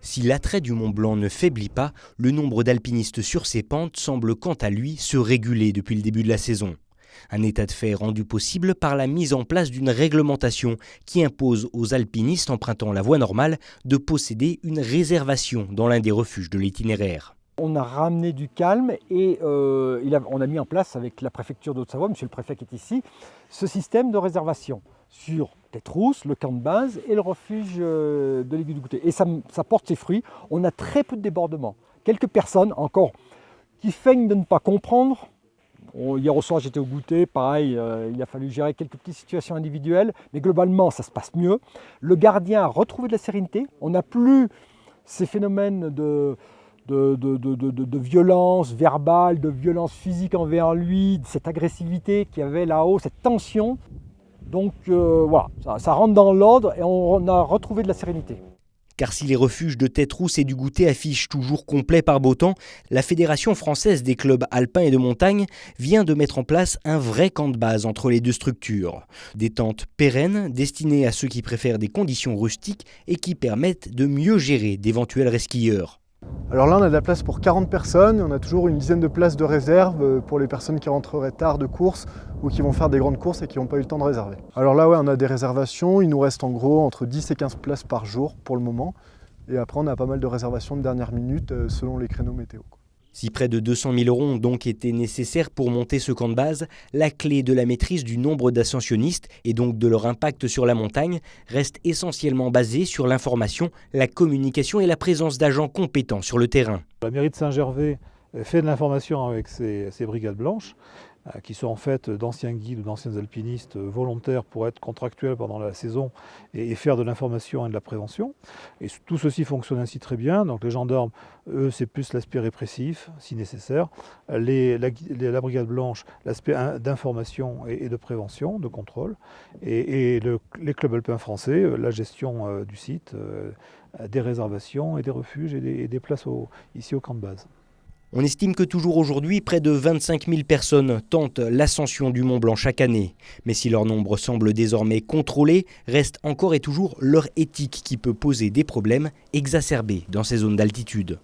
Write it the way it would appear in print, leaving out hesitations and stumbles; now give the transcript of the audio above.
Si l'attrait du Mont Blanc ne faiblit pas, le nombre d'alpinistes sur ces pentes semble quant à lui se réguler depuis le début de la saison. Un état de fait rendu possible par la mise en place d'une réglementation qui impose aux alpinistes empruntant la voie normale de posséder une réservation dans l'un des refuges de l'itinéraire. On a ramené du calme et on a mis en place avec la préfecture d'Haute-Savoie, monsieur le préfet qui est ici, ce système de réservation sur Tétrousse, le camp de base et le refuge de l'Aiguille du Goûter. Et ça porte ses fruits. On a très peu de débordements. Quelques personnes encore qui feignent de ne pas comprendre. Hier au soir j'étais au goûter, pareil, il a fallu gérer quelques petites situations individuelles, mais globalement ça se passe mieux. Le gardien a retrouvé de la sérénité. On n'a plus ces phénomènes de violence verbale, de violence physique envers lui, de cette agressivité qu'il y avait là-haut, cette tension. Donc voilà, ça rentre dans l'ordre et on a retrouvé de la sérénité. Car si les refuges de Tétrousse et du Goûter affichent toujours complet par beau temps, la Fédération française des clubs alpins et de montagne vient de mettre en place un vrai camp de base entre les deux structures. Des tentes pérennes destinées à ceux qui préfèrent des conditions rustiques et qui permettent de mieux gérer d'éventuels resquilleurs. Alors là on a de la place pour 40 personnes, on a toujours une dizaine de places de réserve pour les personnes qui rentreraient tard de course ou qui vont faire des grandes courses et qui n'ont pas eu le temps de réserver. Alors là ouais, on a des réservations, il nous reste en gros entre 10 et 15 places par jour pour le moment. Et après on a pas mal de réservations de dernière minute selon les créneaux météo. Si près de 200 000 € ont donc été nécessaires pour monter ce camp de base, la clé de la maîtrise du nombre d'ascensionnistes et donc de leur impact sur la montagne reste essentiellement basée sur l'information, la communication et la présence d'agents compétents sur le terrain. La mairie de Saint-Gervais fait de l'information avec ses brigades blanches, qui sont en fait d'anciens guides ou d'anciens alpinistes volontaires pour être contractuels pendant la saison et faire de l'information et de la prévention. Et tout ceci fonctionne ainsi très bien. Donc les gendarmes, eux, c'est plus l'aspect répressif, si nécessaire. La brigade blanche, l'aspect d'information et de prévention, de contrôle. Et les clubs alpins français, la gestion du site, des réservations et des refuges et des places ici au camp de base. On estime que toujours aujourd'hui, près de 25 000 personnes tentent l'ascension du Mont Blanc chaque année. Mais si leur nombre semble désormais contrôlé, reste encore et toujours leur éthique qui peut poser des problèmes exacerbés dans ces zones d'altitude.